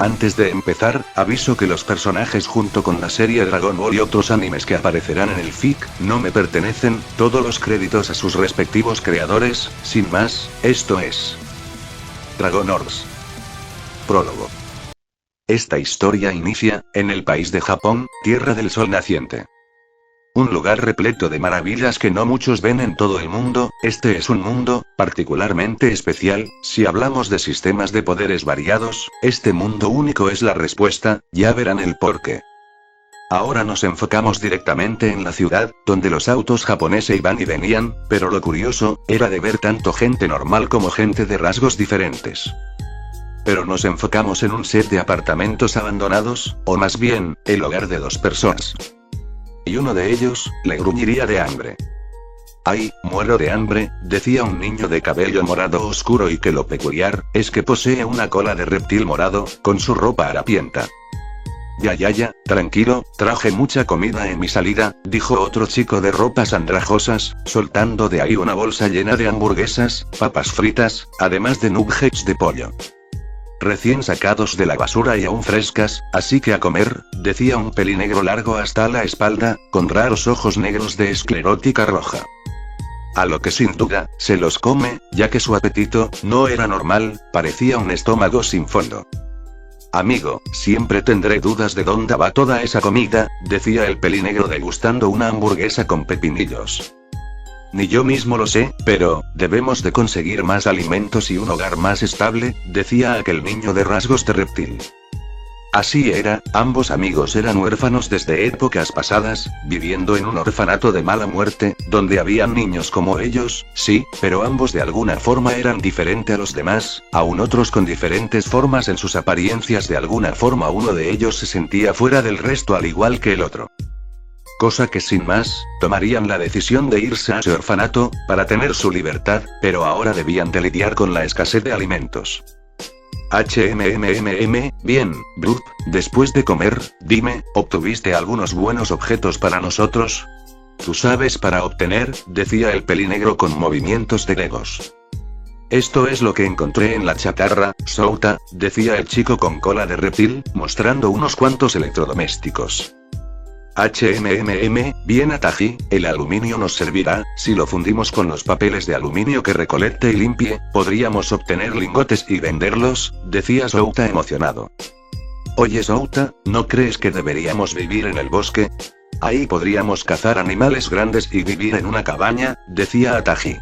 Antes de empezar, aviso que los personajes junto con la serie Dragon Ball y otros animes que aparecerán en el FIC, no me pertenecen, todos los créditos a sus respectivos creadores, sin más, esto es Dragon Orcs. Prólogo. Esta historia inicia, en el país de Japón, tierra del sol naciente. Un lugar repleto de maravillas que no muchos ven en todo el mundo. Este es un mundo, particularmente especial, si hablamos de sistemas de poderes variados, este mundo único es la respuesta, ya verán el porqué. Ahora nos enfocamos directamente en la ciudad, donde los autos japoneses iban y venían, pero lo curioso, era de ver tanto gente normal como gente de rasgos diferentes. Pero nos enfocamos en un set de apartamentos abandonados, o más bien, el hogar de dos personas. Y uno de ellos, le gruñiría de hambre. ¡Ay, muero de hambre!, decía un niño de cabello morado oscuro y que lo peculiar, es que posee una cola de reptil morado, con su ropa harapienta. Ya, tranquilo, traje mucha comida en mi salida, dijo otro chico de ropas andrajosas, soltando de ahí una bolsa llena de hamburguesas, papas fritas, además de nuggets de pollo. Recién sacados de la basura y aún frescas, así que a comer, decía un pelinegro largo hasta la espalda, con raros ojos negros de esclerótica roja. A lo que sin duda, se los come, ya que su apetito, no era normal, parecía un estómago sin fondo. Amigo, siempre tendré dudas de dónde va toda esa comida, decía el pelinegro degustando una hamburguesa con pepinillos. Ni yo mismo lo sé, pero, debemos de conseguir más alimentos y un hogar más estable, decía aquel niño de rasgos de reptil. Así era, ambos amigos eran huérfanos desde épocas pasadas, viviendo en un orfanato de mala muerte, donde habían niños como ellos, sí, pero ambos de alguna forma eran diferentes a los demás, aún otros con diferentes formas en sus apariencias, de alguna forma uno de ellos se sentía fuera del resto al igual que el otro. Cosa que sin más, tomarían la decisión de irse a ese orfanato, para tener su libertad, pero ahora debían de lidiar con la escasez de alimentos. Bien, Brup, después de comer, dime, ¿obtuviste algunos buenos objetos para nosotros? Tú sabes para obtener, decía el pelinegro con movimientos de legos. Esto es lo que encontré en la chatarra, Souta, decía el chico con cola de reptil, mostrando unos cuantos electrodomésticos. Bien Ataji, el aluminio nos servirá, si lo fundimos con los papeles de aluminio que recolecte y limpie, podríamos obtener lingotes y venderlos, decía Souta emocionado. Oye Souta, ¿no crees que deberíamos vivir en el bosque? Ahí podríamos cazar animales grandes y vivir en una cabaña, decía Ataji.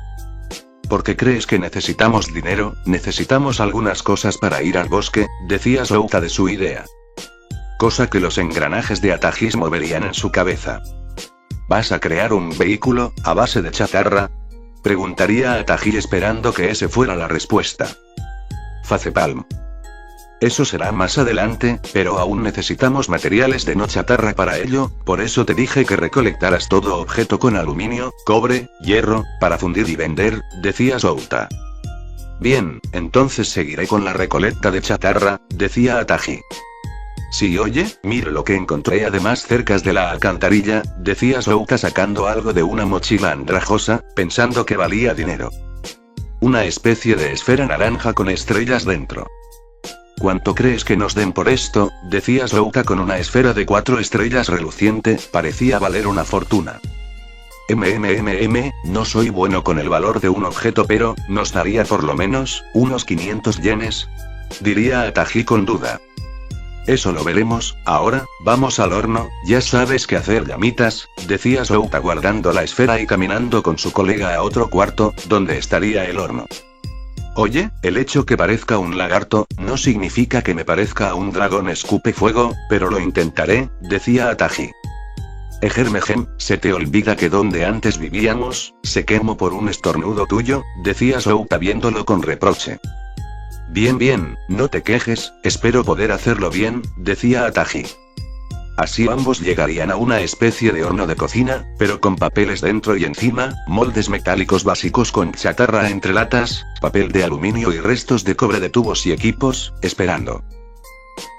¿Por qué crees que necesitamos dinero? Necesitamos algunas cosas para ir al bosque, decía Souta de su idea. Cosa que los engranajes de Ataji moverían en su cabeza. ¿Vas a crear un vehículo, a base de chatarra? Preguntaría a Ataji esperando que ese fuera la respuesta. Facepalm. Eso será más adelante, pero aún necesitamos materiales de no chatarra para ello, por eso te dije que recolectaras todo objeto con aluminio, cobre, hierro, para fundir y vender, decía Souta. Bien, entonces seguiré con la recolecta de chatarra, decía Ataji. Sí, oye, mira lo que encontré además cerca de la alcantarilla, decía Souta sacando algo de una mochila andrajosa, pensando que valía dinero. Una especie de esfera naranja con estrellas dentro. ¿Cuánto crees que nos den por esto? Decía Souta con una esfera de 4 estrellas reluciente, parecía valer una fortuna. No soy bueno con el valor de un objeto, pero, ¿nos daría por lo menos, unos 500 yenes? Diría Ataji con duda. Eso lo veremos, ahora, vamos al horno, ya sabes qué hacer llamitas, decía Souta guardando la esfera y caminando con su colega a otro cuarto, donde estaría el horno. Oye, el hecho que parezca un lagarto, no significa que me parezca a un dragón escupe fuego, pero lo intentaré, decía Ataji. Ejermejem, ¿se te olvida que donde antes vivíamos, se quemó por un estornudo tuyo? Decía Souta viéndolo con reproche. Bien, no te quejes, espero poder hacerlo bien, decía Ataji. Así ambos llegarían a una especie de horno de cocina, pero con papeles dentro y encima, moldes metálicos básicos con chatarra entre latas, papel de aluminio y restos de cobre de tubos y equipos, esperando.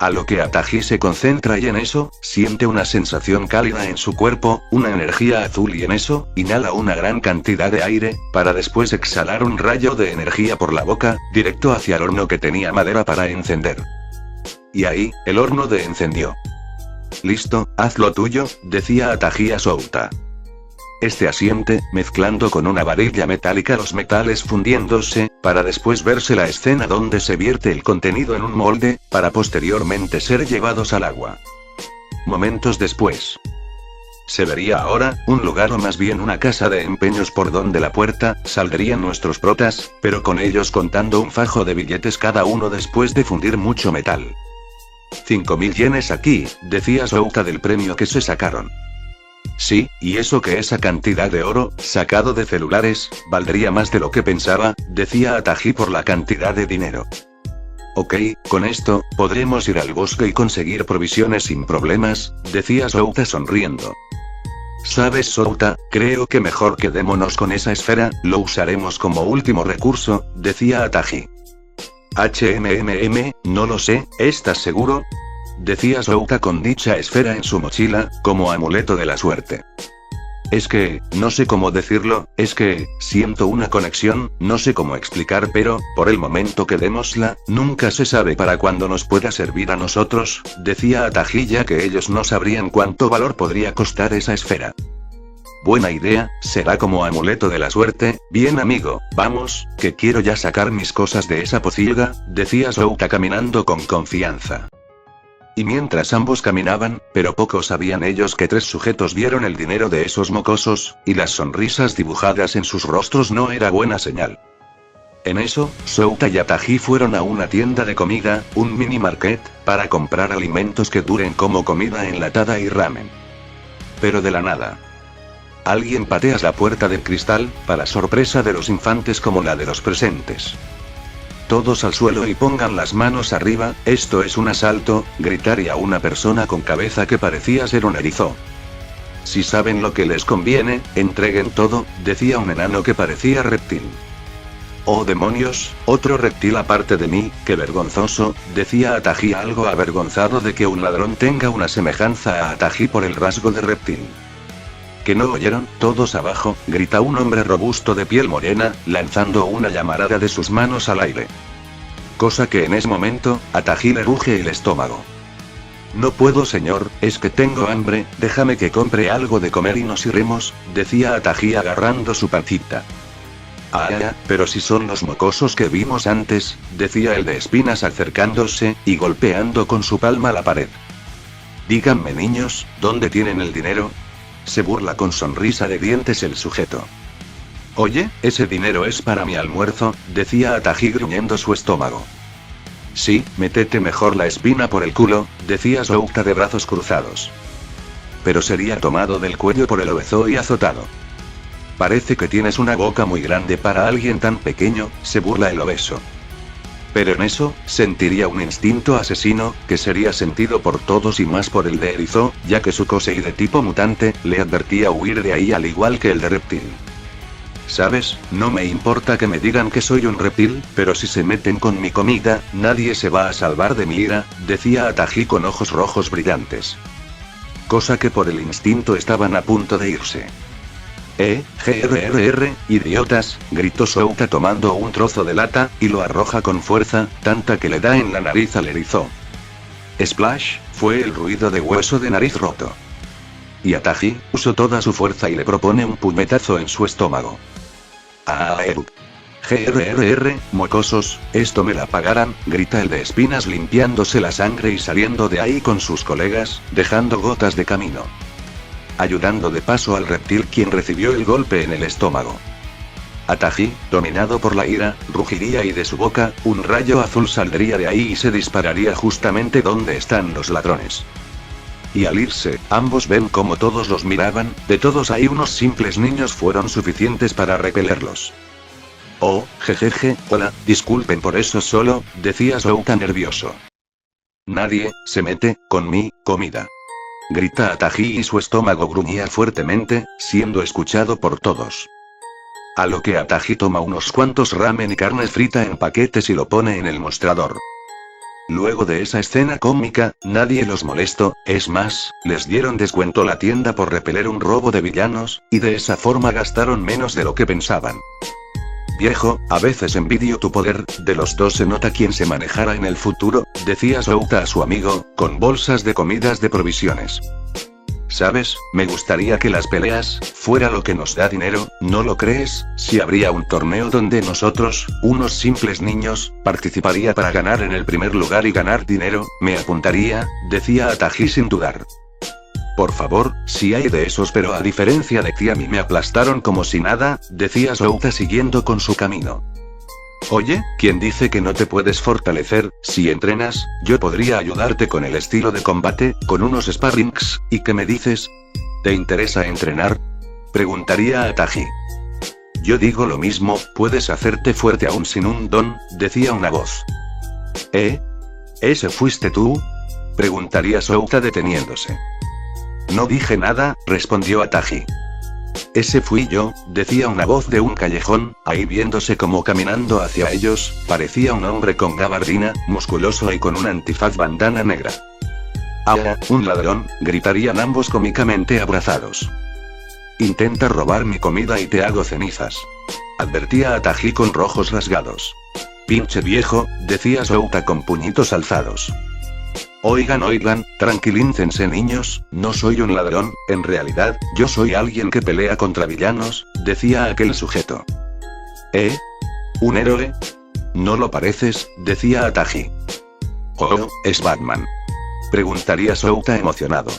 A lo que Ataji se concentra y en eso, siente una sensación cálida en su cuerpo, una energía azul y en eso, inhala una gran cantidad de aire, para después exhalar un rayo de energía por la boca, directo hacia el horno que tenía madera para encender. y ahí, el horno de encendió. Listo, haz lo tuyo, decía Ataji a Souta. Este asiente, mezclando con una varilla metálica los metales fundiéndose, para después verse la escena donde se vierte el contenido en un molde, para posteriormente ser llevados al agua. Momentos después. Se vería ahora, un lugar o más bien una casa de empeños por donde la puerta, saldrían nuestros protas, pero con ellos contando un fajo de billetes cada uno después de fundir mucho metal. 5.000 yenes aquí, decía Souta del premio que se sacaron. Sí, y eso que esa cantidad de oro, sacado de celulares, valdría más de lo que pensaba, decía Ataji por la cantidad de dinero. Ok, con esto, podremos ir al bosque y conseguir provisiones sin problemas, decía Souta sonriendo. ¿Sabes, Souta? Creo que mejor quedémonos con esa esfera, lo usaremos como último recurso, decía Ataji. No lo sé, ¿estás seguro? Decía Souta con dicha esfera en su mochila, como amuleto de la suerte. Es que, no sé cómo decirlo, es que, siento una conexión, no sé cómo explicar, pero, por el momento quedémosla, nunca se sabe para cuándo nos pueda servir a nosotros, decía Ataji ya que ellos no sabrían cuánto valor podría costar esa esfera. Buena idea, será como amuleto de la suerte, bien amigo, vamos, que quiero ya sacar mis cosas de esa pocilga, decía Souta caminando con confianza. Y mientras ambos caminaban, pero poco sabían ellos que 3 sujetos vieron el dinero de esos mocosos, y las sonrisas dibujadas en sus rostros no era buena señal. En eso, Souta y Ataji fueron a una tienda de comida, un mini market, para comprar alimentos que duren como comida enlatada y ramen. Pero de la nada. Alguien patea la puerta de cristal, para sorpresa de los infantes como la de los presentes. Todos al suelo y pongan las manos arriba, esto es un asalto, gritaría a una persona con cabeza que parecía ser un erizo. Si saben lo que les conviene, entreguen todo, decía un enano que parecía reptil. Oh demonios, otro reptil aparte de mí, qué vergonzoso, decía Ataji algo avergonzado de que un ladrón tenga una semejanza a Ataji por el rasgo de reptil. ¿Que no oyeron? Todos abajo, grita un hombre robusto de piel morena, lanzando una llamarada de sus manos al aire. Cosa que en ese momento, Ataji le ruge el estómago. No puedo señor, es que tengo hambre, déjame que compre algo de comer y nos iremos, decía Ataji agarrando su pancita. Ah, pero si son los mocosos que vimos antes, decía el de espinas acercándose, y golpeando con su palma la pared. Díganme niños, ¿dónde tienen el dinero? Se burla con sonrisa de dientes el sujeto. Oye, ese dinero es para mi almuerzo, decía Ataji gruñendo su estómago. Sí, métete mejor la espina por el culo, decía Souta de brazos cruzados. Pero sería tomado del cuello por el obeso y azotado. Parece que tienes una boca muy grande para alguien tan pequeño, se burla el obeso. Pero en eso, sentiría un instinto asesino, que sería sentido por todos y más por el de erizo, ya que su Kosei de tipo mutante, le advertía huir de ahí al igual que el de reptil. ¿Sabes? No me importa que me digan que soy un reptil, pero si se meten con mi comida, nadie se va a salvar de mi ira, decía Ataji con ojos rojos brillantes. Cosa que por el instinto estaban a punto de irse. Idiotas, gritó Souta tomando un trozo de lata, y lo arroja con fuerza, tanta que le da en la nariz al erizo. Splash, fue el ruido de hueso de nariz roto. Y Ataji, usó toda su fuerza y le propone un puñetazo en su estómago. Mocosos, esto me la pagarán, grita el de espinas limpiándose la sangre y saliendo de ahí con sus colegas, dejando gotas de camino. Ayudando de paso al reptil quien recibió el golpe en el estómago. Ataji, dominado por la ira, rugiría y de su boca, un rayo azul saldría de ahí y se dispararía justamente donde están los ladrones. Y al irse, ambos ven como todos los miraban, de todos ahí unos simples niños fueron suficientes para repelerlos. Oh, jejeje, hola, disculpen por eso solo, decía Souta nervioso. Nadie se mete con mi comida. Grita Ataji y su estómago gruñía fuertemente, siendo escuchado por todos. A lo que Ataji toma unos cuantos ramen y carne frita en paquetes y lo pone en el mostrador. Luego de esa escena cómica, nadie los molestó, es más, les dieron descuento la tienda por repeler un robo de villanos, y de esa forma gastaron menos de lo que pensaban. viejo, a veces envidio tu poder, de los dos se nota quién se manejará en el futuro, decía Souta a su amigo, con bolsas de comidas de provisiones. ¿Sabes? Me gustaría que las peleas fuera lo que nos da dinero, ¿no lo crees? Si habría un torneo donde nosotros, unos simples niños, participaría para ganar en el primer lugar y ganar dinero, me apuntaría, decía Ataji sin dudar. Por favor, si hay de esos, pero a diferencia de ti a mí me aplastaron como si nada, decía Souta siguiendo con su camino. Oye, ¿quién dice que no te puedes fortalecer? Si entrenas, yo podría ayudarte con el estilo de combate, con unos sparrings, ¿y qué me dices? ¿Te interesa entrenar? Preguntaría a Ataji. Yo digo lo mismo, puedes hacerte fuerte aún sin un don, decía una voz. ¿Ese fuiste tú? Preguntaría Souta deteniéndose. No dije nada, respondió Ataji. Ese fui yo, decía una voz de un callejón, ahí viéndose como caminando hacia ellos, parecía un hombre con gabardina, musculoso y con una antifaz bandana negra. ¡Ah, un ladrón!, gritarían ambos cómicamente abrazados. Intenta robar mi comida y te hago cenizas. Advertía a Ataji con rojos rasgados. Pinche viejo, decía Souta con puñitos alzados. Oigan, tranquilícense niños, no soy un ladrón, en realidad, yo soy alguien que pelea contra villanos, decía aquel sujeto. ¿Un héroe? No lo pareces, decía Ataji. Oh, es Batman. Preguntaría Souta emocionado.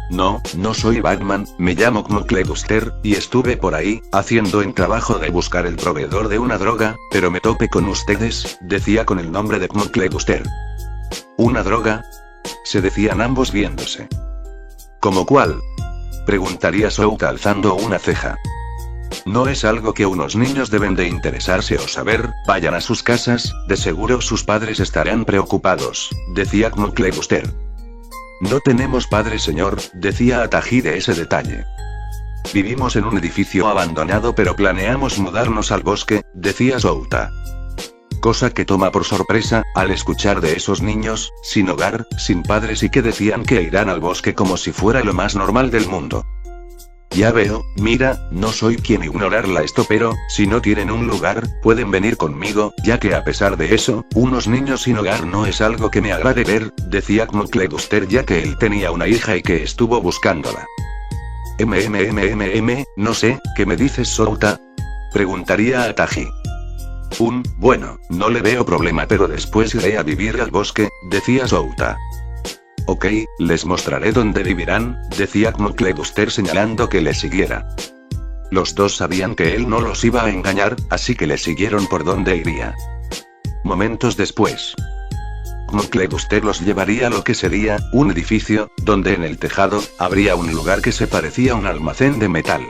No soy Batman, me llamo Knuckleduster, y estuve por ahí, haciendo el trabajo de buscar el proveedor de una droga, pero me topé con ustedes, decía con el nombre de Knuckleduster. ¿Una droga? Se decían ambos viéndose. ¿Cómo cuál? Preguntaría Souta alzando una ceja. No es algo que unos niños deben de interesarse o saber, vayan a sus casas, de seguro sus padres estarán preocupados, decía Knuckleduster. No tenemos padres señor, decía Ataji de ese detalle. Vivimos en un edificio abandonado pero planeamos mudarnos al bosque, decía Souta. Cosa que toma por sorpresa, al escuchar de esos niños, sin hogar, sin padres y que decían que irán al bosque como si fuera lo más normal del mundo. Ya veo, mira, no soy quien ignorarla esto pero, si no tienen un lugar, pueden venir conmigo, ya que a pesar de eso, unos niños sin hogar no es algo que me agrade ver, decía Knuckleduster ya que él tenía una hija y que estuvo buscándola. No sé, ¿qué me dices Souta? Preguntaría a Ataji. Bueno, no le veo problema pero después iré a vivir al bosque, decía Souta. Ok, les mostraré dónde vivirán, decía Knuckleduster señalando que le siguiera. Los dos sabían que él no los iba a engañar, así que le siguieron por donde iría. Momentos después. Knuckleduster los llevaría a lo que sería, un edificio, donde en el tejado, habría un lugar que se parecía a un almacén de metal.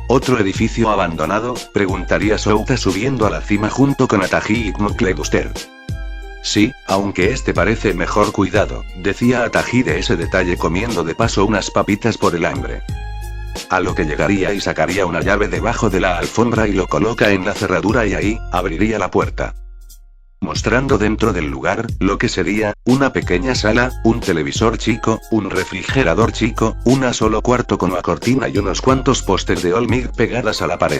¿Otro edificio abandonado? Preguntaría Souta subiendo a la cima junto con Ataji y Knuckleduster. Sí, aunque este parece mejor cuidado, decía Ataji de ese detalle comiendo de paso unas papitas por el hambre. A lo que llegaría y sacaría una llave debajo de la alfombra y lo coloca en la cerradura y ahí, abriría la puerta. Mostrando dentro del lugar, lo que sería, una pequeña sala, un televisor chico, un refrigerador chico, una solo cuarto con una cortina y unos cuantos pósters de Olmig pegadas a la pared.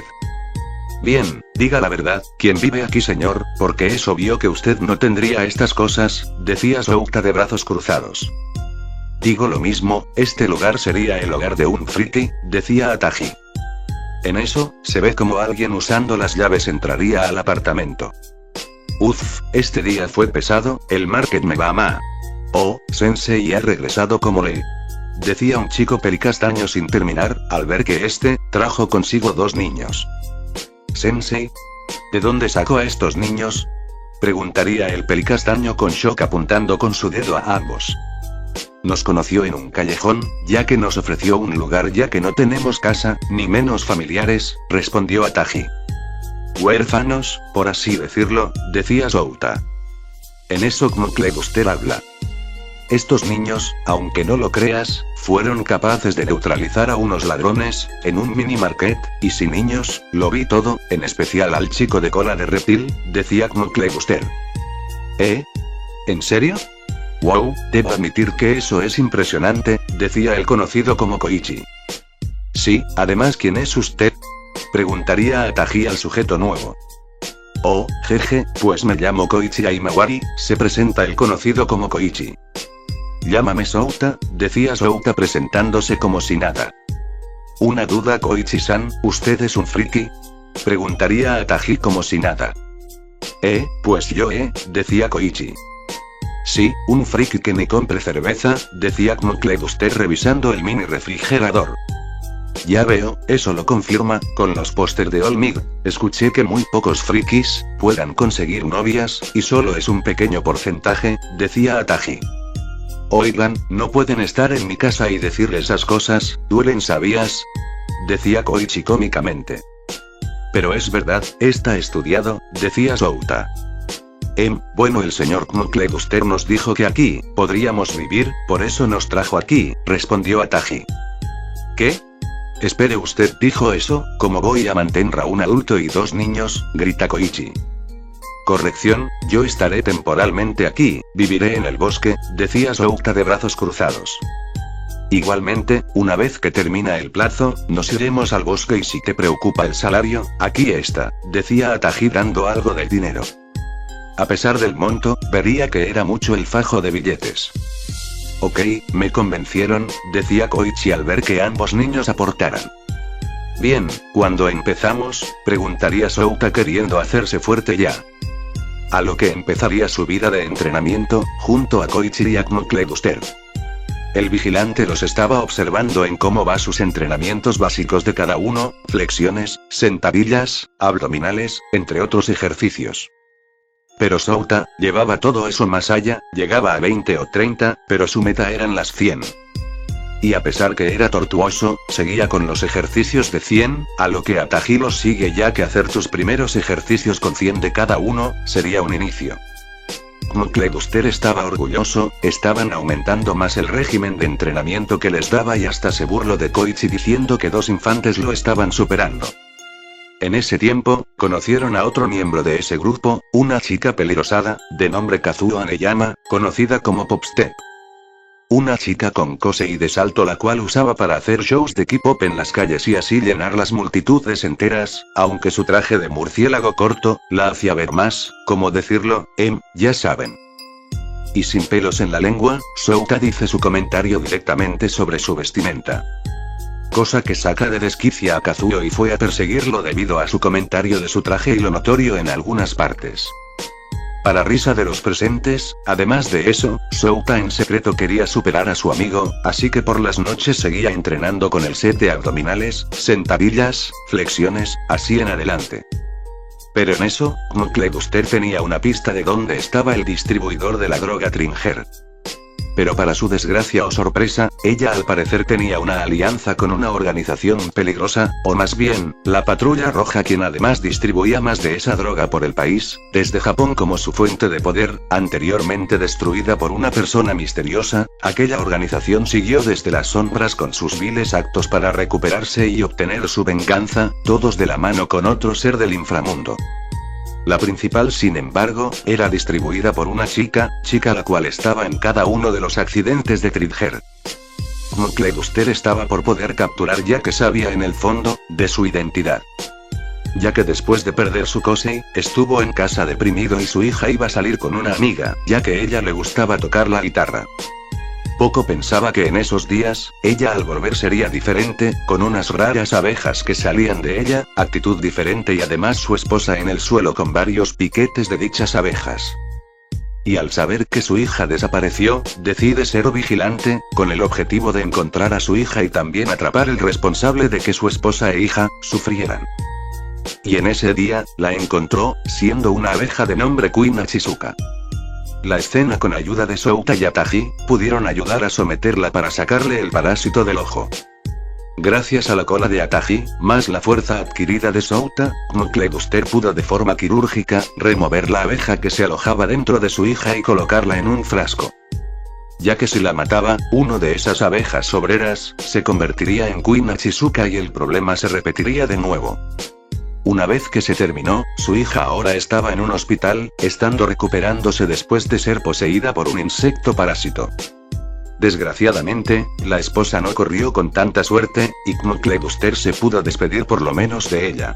Bien, diga la verdad, ¿quién vive aquí señor? Porque es obvio que usted no tendría estas cosas, decía Souta de brazos cruzados. Digo lo mismo, este lugar sería el hogar de un friki, decía Ataji. En eso, se ve como alguien usando las llaves entraría al apartamento. Este día fue pesado, el market me va mal. Oh, Sensei ha regresado como le... decía un chico pelicastaño sin terminar, al ver que trajo consigo dos niños. ¿Sensei? ¿De dónde sacó a estos niños? Preguntaría el pelicastaño con shock apuntando con su dedo a ambos. Nos conoció en un callejón, ya que nos ofreció un lugar ya que no tenemos casa, ni menos familiares, respondió Ataji. Huérfanos, por así decirlo, decía Souta. En eso Knuckleduster habla. Estos niños, aunque no lo creas, fueron capaces de neutralizar a unos ladrones, en un mini market, y sin niños, lo vi todo, en especial al chico de cola de reptil, decía Knuckleduster. ¿En serio? Wow, debo admitir que eso es impresionante, decía el conocido como Koichi. Sí, además ¿quién es usted? Preguntaría Ataji al sujeto nuevo. Oh, jeje, pues me llamo Koichi Aimawari, se presenta el conocido como Koichi. Llámame Souta, decía Souta presentándose como si nada. Una duda Koichi-san, ¿usted es un friki? Preguntaría Ataji como si nada. Pues yo decía Koichi. Sí, un friki que me compre cerveza, decía Knucklebuster revisando el mini refrigerador. Ya veo, eso lo confirma, con los pósters de All Might, escuché que muy pocos frikis puedan conseguir novias, y solo es un pequeño porcentaje, decía Ataji. Oigan, no pueden estar en mi casa y decirle esas cosas, duelen, ¿sabías? Decía Koichi cómicamente. Pero es verdad, está estudiado, decía Souta. Bueno, el señor Knucklebuster nos dijo que aquí podríamos vivir, por eso nos trajo aquí, respondió Ataji. ¿Qué? Espere, usted dijo eso, ¿cómo voy a mantener a un adulto y 2 niños? Grita Koichi. Corrección, yo estaré temporalmente aquí, viviré en el bosque, decía Souta de brazos cruzados. Igualmente, una vez que termina el plazo, nos iremos al bosque y si te preocupa el salario, aquí está, decía Ataji dando algo de dinero. A pesar del monto, vería que era mucho el fajo de billetes. Ok, me convencieron, decía Koichi al ver que ambos niños aportaran. Bien, ¿cuándo empezamos? Preguntaría Souta queriendo hacerse fuerte ya. A lo que empezaría su vida de entrenamiento, junto a Koichi y a Knucklebuster. El vigilante los estaba observando en cómo va sus entrenamientos básicos de cada uno, flexiones, sentadillas, abdominales, entre otros ejercicios. Pero Souta llevaba todo eso más allá, llegaba a 20 o 30, pero su meta eran las 100. Y a pesar que era tortuoso, seguía con los ejercicios de 100, a lo que Ataji los sigue ya que hacer tus primeros ejercicios con 100 de cada uno, sería un inicio. Knucklebuster estaba orgulloso, estaban aumentando más el régimen de entrenamiento que les daba y hasta se burló de Koichi diciendo que 2 infantes lo estaban superando. En ese tiempo, conocieron a otro miembro de ese grupo, una chica pelirrosada, de nombre Kazuo Aneyama, conocida como Popstep. Una chica con cosey de salto la cual usaba para hacer shows de K-pop en las calles y así llenar las multitudes enteras, aunque su traje de murciélago corto, la hacía ver más, ¿cómo decirlo? Ya saben. Y sin pelos en la lengua, Souta dice su comentario directamente sobre su vestimenta. Cosa que saca de desquicia a Kazuo y fue a perseguirlo debido a su comentario de su traje y lo notorio en algunas partes. Para risa de los presentes, además de eso, Souta en secreto quería superar a su amigo, así que por las noches seguía entrenando con el set de abdominales, sentadillas, flexiones, así en adelante. Pero en eso, Knucklebuster tenía una pista de dónde estaba el distribuidor de la droga Tringer. Pero para su desgracia o sorpresa, ella al parecer tenía una alianza con una organización peligrosa, o más bien, la Patrulla Roja, quien además distribuía más de esa droga por el país, desde Japón como su fuente de poder, anteriormente destruida por una persona misteriosa. Aquella organización siguió desde las sombras con sus viles actos para recuperarse y obtener su venganza, todos de la mano con otro ser del inframundo. La principal, sin embargo, era distribuida por una chica la cual estaba en cada uno de los accidentes de Tringer. Knucklebuster estaba por poder capturar ya que sabía en el fondo, de su identidad. Ya que después de perder su cosey, estuvo en casa deprimido y su hija iba a salir con una amiga, ya que a ella le gustaba tocar la guitarra. Poco pensaba que en esos días, ella al volver sería diferente, con unas raras abejas que salían de ella, actitud diferente y además su esposa en el suelo con varios piquetes de dichas abejas. Y al saber que su hija desapareció, decide ser vigilante, con el objetivo de encontrar a su hija y también atrapar al responsable de que su esposa e hija sufrieran. Y en ese día, la encontró, siendo una abeja de nombre Queen Achizuka. La escena con ayuda de Souta y Ataji, pudieron ayudar a someterla para sacarle el parásito del ojo. Gracias a la cola de Ataji, más la fuerza adquirida de Souta, Knucklebuster pudo de forma quirúrgica, remover la abeja que se alojaba dentro de su hija y colocarla en un frasco. Ya que si la mataba, uno de esas abejas obreras, se convertiría en Queen Achizuka y el problema se repetiría de nuevo. Una vez que se terminó, su hija ahora estaba en un hospital, estando recuperándose después de ser poseída por un insecto parásito. Desgraciadamente, la esposa no corrió con tanta suerte, y Knucklebuster se pudo despedir por lo menos de ella.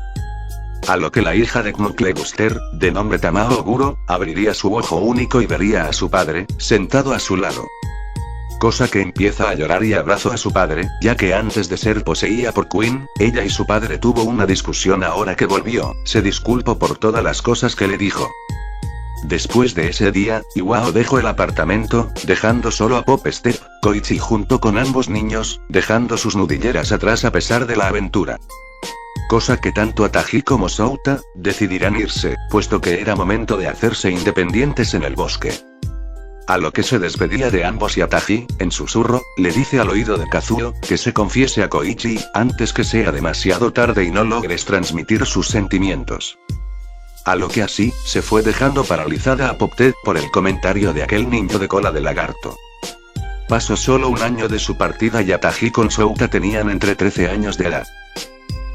A lo que la hija de Knucklebuster, de nombre Tamao Oguro, abriría su ojo único y vería a su padre, sentado a su lado. Cosa que empieza a llorar y abrazó a su padre, ya que antes de ser poseída por Queen, ella y su padre tuvo una discusión. Ahora que volvió, se disculpó por todas las cosas que le dijo. Después de ese día, Iwao dejó el apartamento, dejando solo a Pop Step, Koichi junto con ambos niños, dejando sus nudilleras atrás a pesar de la aventura. Cosa que tanto Ataji como Souta decidirán irse, puesto que era momento de hacerse independientes en el bosque. A lo que se despedía de ambos y Ataji, en susurro, le dice al oído de Kazuo, que se confiese a Koichi, antes que sea demasiado tarde y no logres transmitir sus sentimientos. A lo que así, se fue dejando paralizada a Popted por el comentario de aquel niño de cola de lagarto. Pasó solo un año de su partida y Ataji con Souta tenían entre 13 años de edad.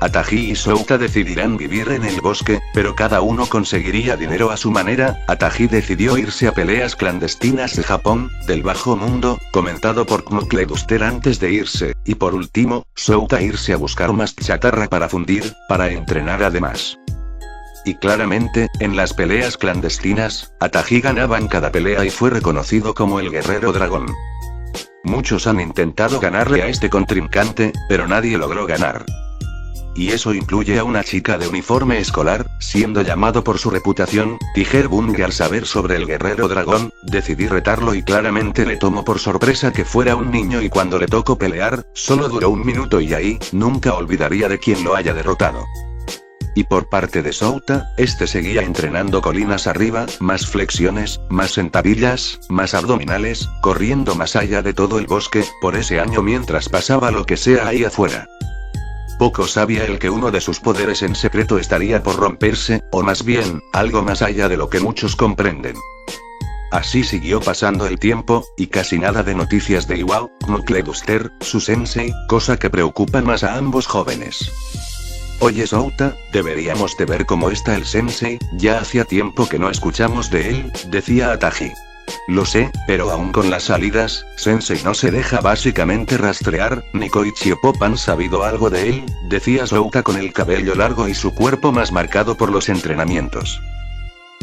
Ataji y Souta decidirán vivir en el bosque, pero cada uno conseguiría dinero a su manera. Ataji decidió irse a peleas clandestinas de Japón, del bajo mundo, comentado por Knucklebuster antes de irse, y por último, Souta irse a buscar más chatarra para fundir, para entrenar además. Y claramente, en las peleas clandestinas, Ataji ganaba en cada pelea y fue reconocido como el guerrero dragón. Muchos han intentado ganarle a este contrincante, pero nadie logró ganar. Y eso incluye a una chica de uniforme escolar, siendo llamado por su reputación, Tiger Bunny. Al saber sobre el guerrero dragón, decidí retarlo y claramente le tomó por sorpresa que fuera un niño y cuando le tocó pelear, solo duró un minuto y ahí, nunca olvidaría de quien lo haya derrotado. Y por parte de Souta, este seguía entrenando colinas arriba, más flexiones, más sentadillas, más abdominales, corriendo más allá de todo el bosque, por ese año mientras pasaba lo que sea ahí afuera. Poco sabía él que uno de sus poderes en secreto estaría por romperse, o más bien, algo más allá de lo que muchos comprenden. Así siguió pasando el tiempo, y casi nada de noticias de Iwao, Knucklebuster, su sensei, cosa que preocupa más a ambos jóvenes. Oye Souta, deberíamos de ver cómo está el sensei, ya hacía tiempo que no escuchamos de él, decía Ataji. Lo sé, pero aún con las salidas, Sensei no se deja básicamente rastrear. Ni Koichi o Pop han sabido algo de él, decía Souta con el cabello largo y su cuerpo más marcado por los entrenamientos.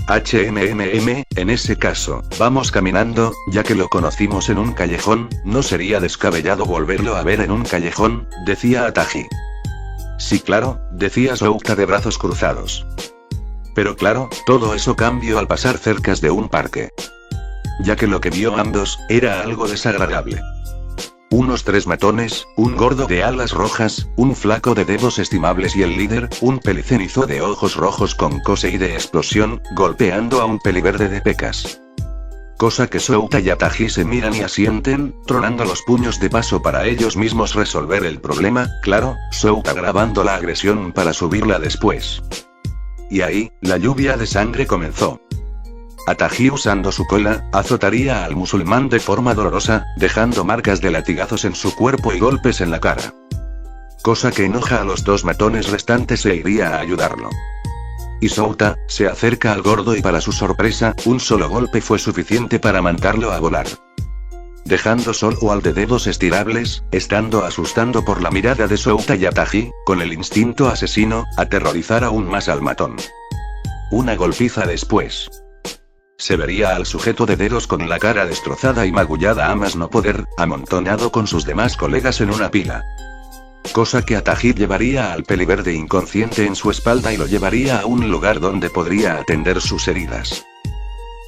En ese caso, vamos caminando, ya que lo conocimos en un callejón, no sería descabellado volverlo a ver en un callejón, decía Ataji. Sí claro, decía Souta de brazos cruzados. Pero claro, todo eso cambió al pasar cerca de un parque. Ya que lo que vio ambos, era algo desagradable. Unos 3 matones, un gordo de alas rojas, un flaco de dedos estimables y el líder, un pelicenizo de ojos rojos con cose y de explosión, golpeando a un peliverde de pecas. Cosa que Souta y Ataji se miran y asienten, tronando los puños de paso para ellos mismos resolver el problema, claro, Souta grabando la agresión para subirla después. Y ahí, la lluvia de sangre comenzó. Ataji usando su cola, azotaría al musulmán de forma dolorosa, dejando marcas de latigazos en su cuerpo y golpes en la cara. Cosa que enoja a los 2 matones restantes e iría a ayudarlo. Y Souta, se acerca al gordo y para su sorpresa, un solo golpe fue suficiente para mandarlo a volar. Dejando solo al de dedos estirables, estando asustando por la mirada de Souta y Ataji, con el instinto asesino, aterrorizar aún más al matón. Una golpiza después. Se vería al sujeto de dedos con la cara destrozada y magullada a más no poder, amontonado con sus demás colegas en una pila. Cosa que Ataji llevaría al peliverde inconsciente en su espalda y lo llevaría a un lugar donde podría atender sus heridas.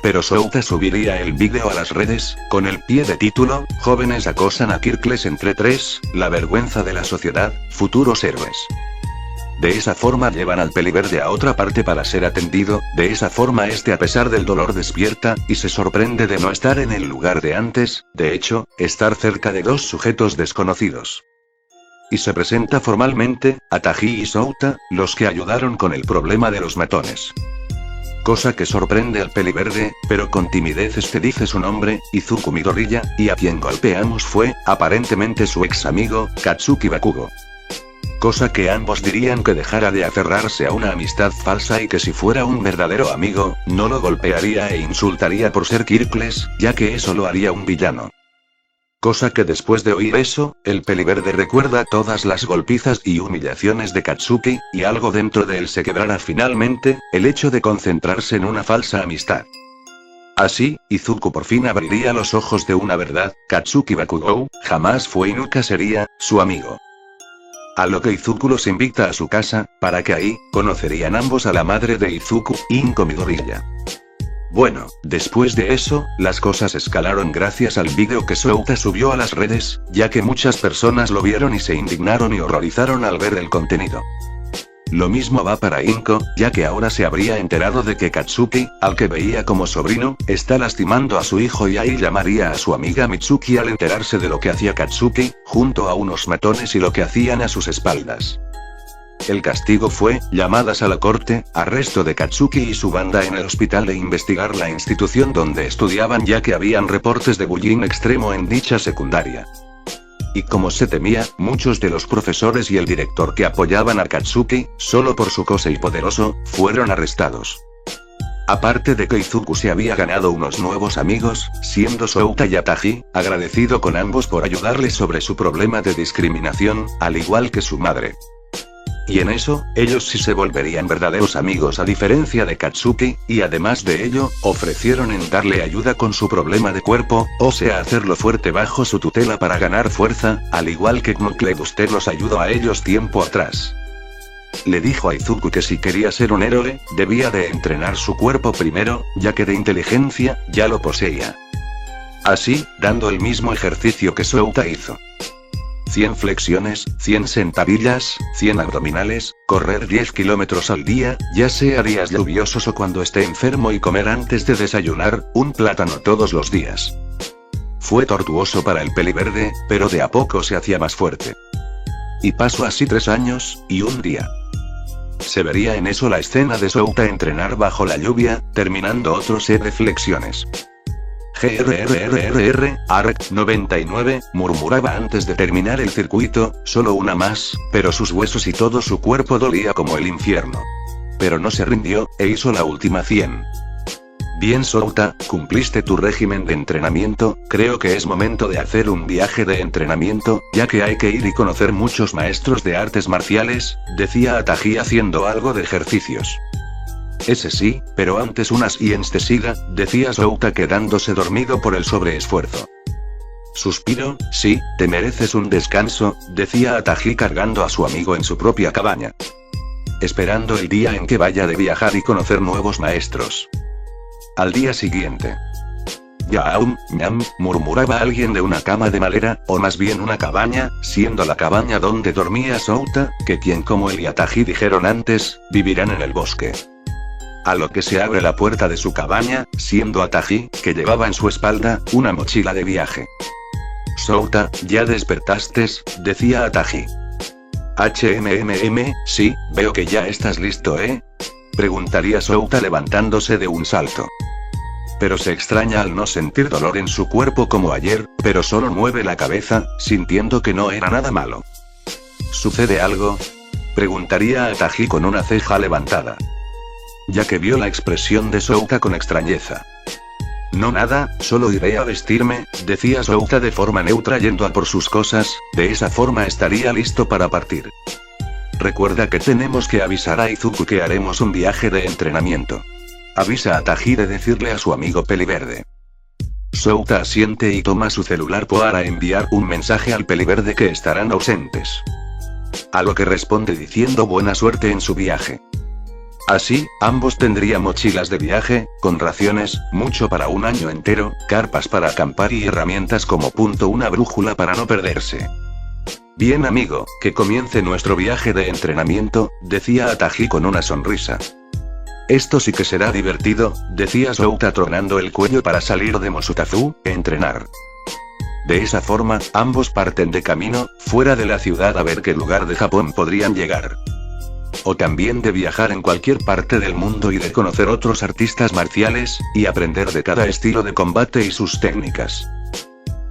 Pero Souta subiría el vídeo a las redes, con el pie de título, jóvenes acosan a Kirkles entre 3, la vergüenza de la sociedad, futuros héroes. De esa forma llevan al peliverde a otra parte para ser atendido, de esa forma este a pesar del dolor despierta, y se sorprende de no estar en el lugar de antes, de hecho, estar cerca de 2 sujetos desconocidos. Y se presenta formalmente, Ataji y Souta, los que ayudaron con el problema de los matones. Cosa que sorprende al peliverde, pero con timidez este dice su nombre, Izuku Midoriya, y a quien golpeamos fue, aparentemente su ex amigo, Katsuki Bakugo. Cosa que ambos dirían que dejara de aferrarse a una amistad falsa y que si fuera un verdadero amigo, no lo golpearía e insultaría por ser Kirkles, ya que eso lo haría un villano. Cosa que después de oír eso, el peliverde recuerda todas las golpizas y humillaciones de Katsuki, y algo dentro de él se quebrará finalmente, el hecho de concentrarse en una falsa amistad. Así, Izuku por fin abriría los ojos de una verdad: Katsuki Bakugou jamás fue y nunca sería su amigo. A lo que Izuku los invita a su casa, para que ahí conocerían ambos a la madre de Izuku, Inko Midoriya. Bueno, después de eso, las cosas escalaron gracias al vídeo que Souta subió a las redes, ya que muchas personas lo vieron y se indignaron y horrorizaron al ver el contenido. Lo mismo va para Inko, ya que ahora se habría enterado de que Katsuki, al que veía como sobrino, está lastimando a su hijo y ahí llamaría a su amiga Mitsuki al enterarse de lo que hacía Katsuki, junto a unos matones y lo que hacían a sus espaldas. El castigo fue, llamadas a la corte, arresto de Katsuki y su banda en el hospital e investigar la institución donde estudiaban ya que habían reportes de bullying extremo en dicha secundaria. Y como se temía, muchos de los profesores y el director que apoyaban a Katsuki, solo por su cosa y poderoso, fueron arrestados. Aparte de que Izuku se había ganado unos nuevos amigos, siendo Souta y Ataji, agradecido con ambos por ayudarle sobre su problema de discriminación, al igual que su madre. Y en eso, ellos sí se volverían verdaderos amigos a diferencia de Katsuki, y además de ello, ofrecieron en darle ayuda con su problema de cuerpo, o sea hacerlo fuerte bajo su tutela para ganar fuerza, al igual que Knucklebuster los ayudó a ellos tiempo atrás. Le dijo a Izuku que si quería ser un héroe, debía de entrenar su cuerpo primero, ya que de inteligencia, ya lo poseía. Así, dando el mismo ejercicio que Souta hizo. 100 flexiones, 100 sentadillas, 100 abdominales, correr 10 kilómetros al día, ya sea días lluviosos o cuando esté enfermo y comer antes de desayunar, un plátano todos los días. Fue tortuoso para el peliverde, pero de a poco se hacía más fuerte. Y pasó así 3 años, y un día. Se vería en eso la escena de Souta entrenar bajo la lluvia, terminando otro set de flexiones. ARC 99, murmuraba antes de terminar el circuito, solo una más, pero sus huesos y todo su cuerpo dolía como el infierno. Pero no se rindió, e hizo la última 100. Bien Souta, cumpliste tu régimen de entrenamiento, creo que es momento de hacer un viaje de entrenamiento, ya que hay que ir y conocer muchos maestros de artes marciales, decía Ataji haciendo algo de ejercicios. Ese sí, pero antes unas de siga, decía Souta quedándose dormido por el sobreesfuerzo. Suspiro, sí, te mereces un descanso, decía Ataji cargando a su amigo en su propia cabaña. Esperando el día en que vaya de viajar y conocer nuevos maestros. Al día siguiente. Yaum, ñam, murmuraba alguien de una cama de madera, o más bien una cabaña, siendo la cabaña donde dormía Souta, que quien como él y Ataji dijeron antes, vivirán en el bosque. A lo que se abre la puerta de su cabaña, siendo Ataji, que llevaba en su espalda, una mochila de viaje. Souta, ¿ya despertaste?, decía Ataji. Sí, veo que ya estás listo, preguntaría Souta levantándose de un salto. Pero se extraña al no sentir dolor en su cuerpo como ayer, pero solo mueve la cabeza, sintiendo que no era nada malo. ¿Sucede algo?, preguntaría Ataji con una ceja levantada. Ya que vio la expresión de Souta con extrañeza. No nada, solo iré a vestirme, decía Souta de forma neutra yendo a por sus cosas, de esa forma estaría listo para partir. Recuerda que tenemos que avisar a Izuku que haremos un viaje de entrenamiento. Avisa a Ataji de decirle a su amigo peliverde. Souta asiente y toma su celular para enviar un mensaje al peliverde que estarán ausentes. A lo que responde diciendo buena suerte en su viaje. Así, ambos tendrían mochilas de viaje, con raciones, mucho para un año entero, carpas para acampar y herramientas como una brújula para no perderse. Bien amigo, que comience nuestro viaje de entrenamiento, decía Ataji con una sonrisa. Esto sí que será divertido, decía Souta tronando el cuello para salir de Mosutazu, entrenar. De esa forma, ambos parten de camino, fuera de la ciudad a ver qué lugar de Japón podrían llegar. O también de viajar en cualquier parte del mundo y de conocer otros artistas marciales, y aprender de cada estilo de combate y sus técnicas.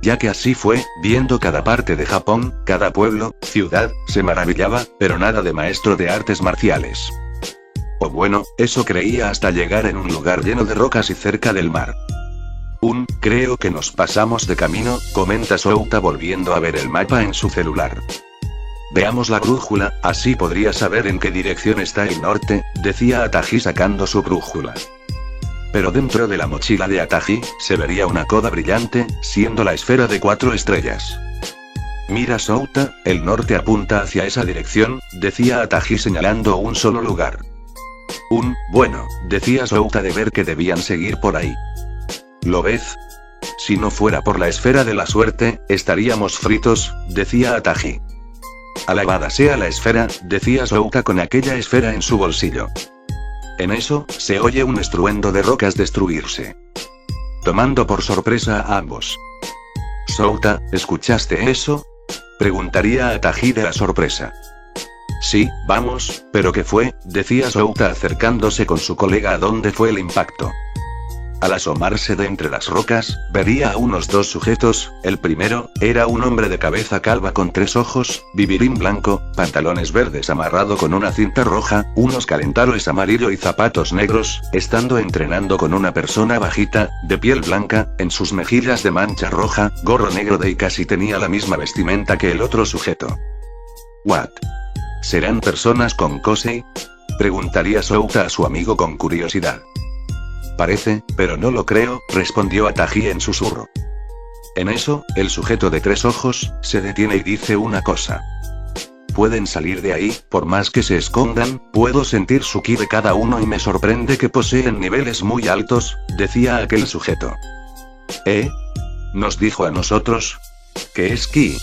Ya que así fue, viendo cada parte de Japón, cada pueblo, ciudad, se maravillaba, pero nada de maestro de artes marciales. O bueno, eso creía hasta llegar en un lugar lleno de rocas y cerca del mar. Creo que nos pasamos de camino, comenta Souta volviendo a ver el mapa en su celular. Veamos la brújula, así podría saber en qué dirección está el norte, decía Ataji sacando su brújula. Pero dentro de la mochila de Ataji, se vería una coda brillante, siendo la esfera de 4 estrellas. Mira Souta, el norte apunta hacia esa dirección, decía Ataji señalando un solo lugar. Bueno, decía Souta de ver que debían seguir por ahí. ¿Lo ves? Si no fuera por la esfera de la suerte, estaríamos fritos, decía Ataji. Alabada sea la esfera, decía Souta con aquella esfera en su bolsillo. En eso, se oye un estruendo de rocas destruirse, tomando por sorpresa a ambos. Souta, ¿escuchaste eso? Preguntaría Ataji de la sorpresa. Sí, vamos, ¿pero qué fue? Decía Souta acercándose con su colega a donde fue el impacto. Al asomarse de entre las rocas, vería a unos 2 sujetos. El primero, era un hombre de cabeza calva con 3 ojos, vivirín blanco, pantalones verdes amarrado con una cinta roja, unos calentadores amarillo y zapatos negros, estando entrenando con una persona bajita, de piel blanca, en sus mejillas de mancha roja, gorro negro y casi tenía la misma vestimenta que el otro sujeto. ¿What? ¿Serán personas con Kosei? Preguntaría Souta a su amigo con curiosidad. Parece, pero no lo creo, respondió Ataji en susurro. En eso, el sujeto de 3 ojos, se detiene y dice una cosa. Pueden salir de ahí, por más que se escondan, puedo sentir su ki de cada uno y me sorprende que poseen niveles muy altos, decía aquel sujeto. ¿Nos dijo a nosotros? ¿Qué es ki?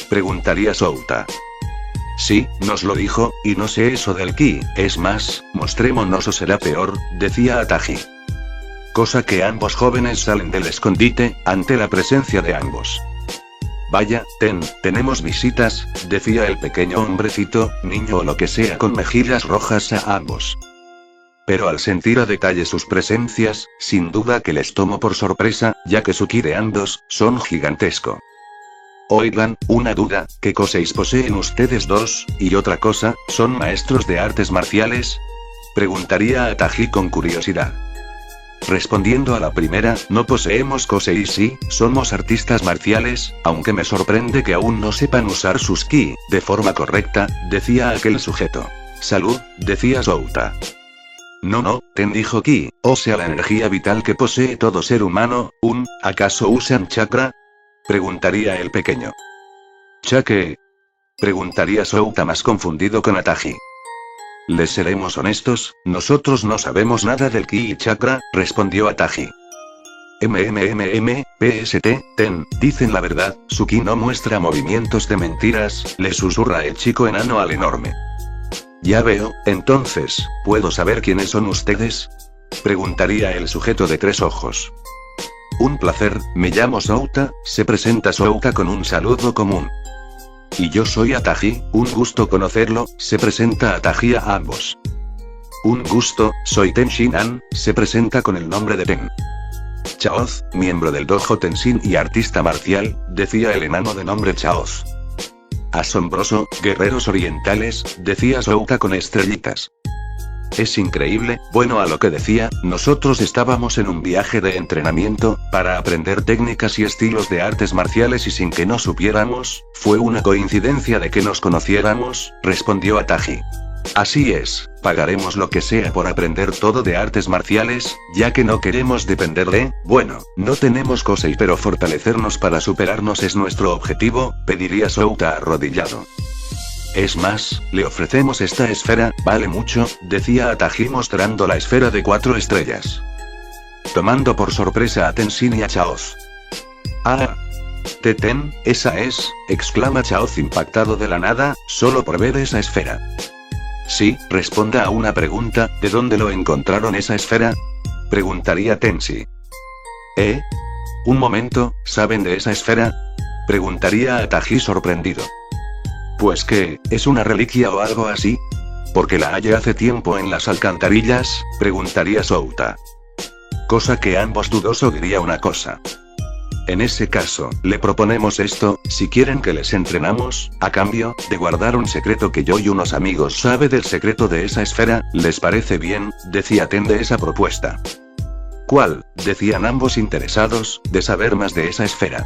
Preguntaría Souta. Sí, nos lo dijo, y no sé eso del ki, es más, mostrémonos o será peor, decía Ataji. Cosa que ambos jóvenes salen del escondite, ante la presencia de ambos. Vaya, tenemos visitas, decía el pequeño hombrecito, niño o lo que sea con mejillas rojas a ambos. Pero al sentir a detalle sus presencias, sin duda que les tomó por sorpresa, ya que su ki de ambos, son gigantesco. Oigan, una duda, ¿qué coseis poseen ustedes dos? Y otra cosa, ¿son maestros de artes marciales? Preguntaría Ataji con curiosidad. Respondiendo a la primera, no poseemos Kosei y sí, somos artistas marciales, aunque me sorprende que aún no sepan usar sus ki, de forma correcta, decía aquel sujeto. Salud, decía Souta. No, Ten dijo ki, o sea la energía vital que posee todo ser humano, ¿acaso usan chakra? Preguntaría el pequeño. ¿Chaque? Preguntaría Souta más confundido con Ataji. Les seremos honestos, nosotros no sabemos nada del ki y chakra, respondió Ataji. PST, dicen la verdad, su ki no muestra movimientos de mentiras, le susurra el chico enano al enorme. Ya veo, entonces, ¿puedo saber quiénes son ustedes? Preguntaría el sujeto de 3 ojos. Un placer, me llamo Souta, se presenta Souta con un saludo común. Y yo soy Ataji, un gusto conocerlo, se presenta Ataji a ambos. Un gusto, soy Tenshinhan, se presenta con el nombre de Ten. Chaoz, miembro del dojo Tenshin y artista marcial, decía el enano de nombre Chaoz. Asombroso, guerreros orientales, decía Souta con estrellitas. Es increíble, bueno a lo que decía, nosotros estábamos en un viaje de entrenamiento, para aprender técnicas y estilos de artes marciales y sin que no supiéramos, fue una coincidencia de que nos conociéramos, respondió Ataji. Así es, pagaremos lo que sea por aprender todo de artes marciales, ya que no queremos depender de, bueno, no tenemos Kosei pero fortalecernos para superarnos es nuestro objetivo, pediría Souta arrodillado. Es más, le ofrecemos esta esfera, vale mucho, decía Ataji mostrando la esfera de 4 estrellas. Tomando por sorpresa a Tenshin y a Chaoz. Ah. Ten, esa es, exclama Chaoz impactado de la nada, solo por ver esa esfera. Sí, responda a una pregunta, ¿de dónde lo encontraron esa esfera? Preguntaría Tenshi. Un momento, ¿saben de esa esfera? Preguntaría Ataji sorprendido. Pues que, ¿es una reliquia o algo así? ¿Porque la hallé hace tiempo en las alcantarillas? Preguntaría Souta. Cosa que ambos dudoso diría una cosa. En ese caso, le proponemos esto, si quieren que les entrenamos, a cambio, de guardar un secreto que yo y unos amigos sabe del secreto de esa esfera, ¿les parece bien? Decía Ten de esa propuesta. ¿Cuál?, decían ambos interesados, de saber más de esa esfera.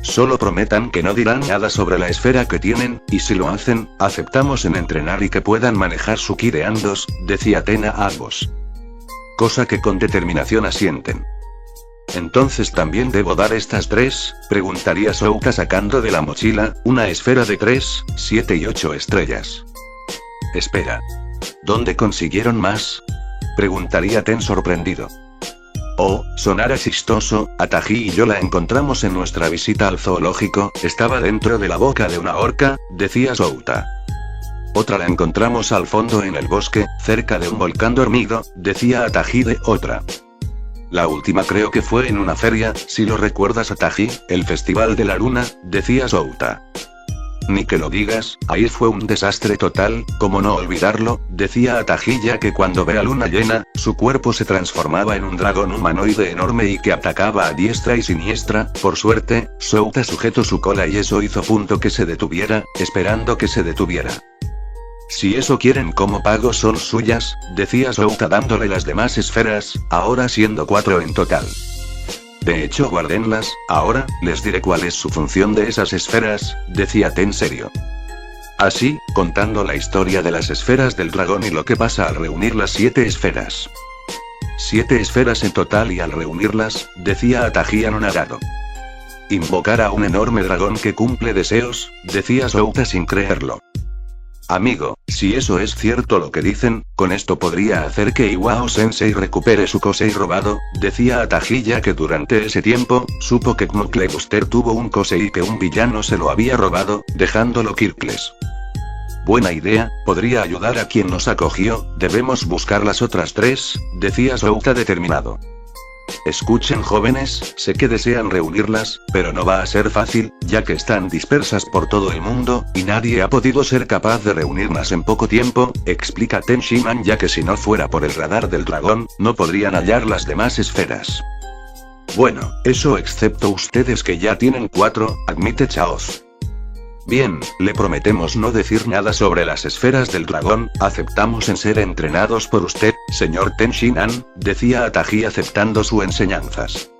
Solo prometan que no dirán nada sobre la esfera que tienen, y si lo hacen, aceptamos en entrenar y que puedan manejar su ki de ambos, decía Tena a ambos. Cosa que con determinación asienten. ¿Entonces también debo dar estas 3? Preguntaría Souta sacando de la mochila, una esfera de 3, 7 y 8 estrellas. Espera. ¿Dónde consiguieron más? Preguntaría Ten sorprendido. Oh, sonara chistoso, Ataji y yo la encontramos en nuestra visita al zoológico, estaba dentro de la boca de una orca, decía Souta. Otra la encontramos al fondo en el bosque, cerca de un volcán dormido, decía Ataji de otra. La última creo que fue en una feria, si lo recuerdas Ataji, el Festival de la Luna, decía Souta. Ni que lo digas, ahí fue un desastre total, como no olvidarlo, decía Ataji ya que cuando ve a luna llena, su cuerpo se transformaba en un dragón humanoide enorme y que atacaba a diestra y siniestra. Por suerte, Souta sujetó su cola y eso hizo punto que se detuviera, esperando que se detuviera. Si eso quieren como pago son suyas, decía Souta dándole las demás esferas, ahora siendo 4 en total. De hecho guárdenlas, ahora, les diré cuál es su función de esas esferas, decía Ten serio. Así, contando la historia de las esferas del dragón y lo que pasa al reunir las 7 esferas. 7 esferas en total y al reunirlas, decía Ataji anonadado. Invocar a un enorme dragón que cumple deseos, decía Souta sin creerlo. Amigo, si eso es cierto lo que dicen, con esto podría hacer que Iwao Sensei recupere su Kosei robado, decía Ataji ya que durante ese tiempo, supo que Knuckle Buster tuvo un Kosei y que un villano se lo había robado, dejándolo Kirkles. Buena idea, podría ayudar a quien nos acogió, debemos buscar las otras 3, decía Souta determinado. Escuchen jóvenes, sé que desean reunirlas, pero no va a ser fácil, ya que están dispersas por todo el mundo, y nadie ha podido ser capaz de reunirlas en poco tiempo, explica Ten Shiman ya que si no fuera por el radar del dragón, no podrían hallar las demás esferas. Bueno, eso excepto ustedes que ya tienen 4, admite Chaos. Bien, le prometemos no decir nada sobre las esferas del dragón, aceptamos en ser entrenados por usted, señor Ten Shinan, decía Ataji aceptando sus enseñanzas.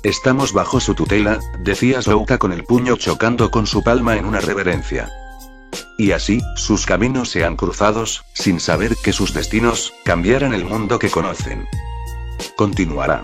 Estamos bajo su tutela, decía Souta con el puño chocando con su palma en una reverencia. Y así, sus caminos se han cruzados, sin saber que sus destinos, cambiarán el mundo que conocen. Continuará.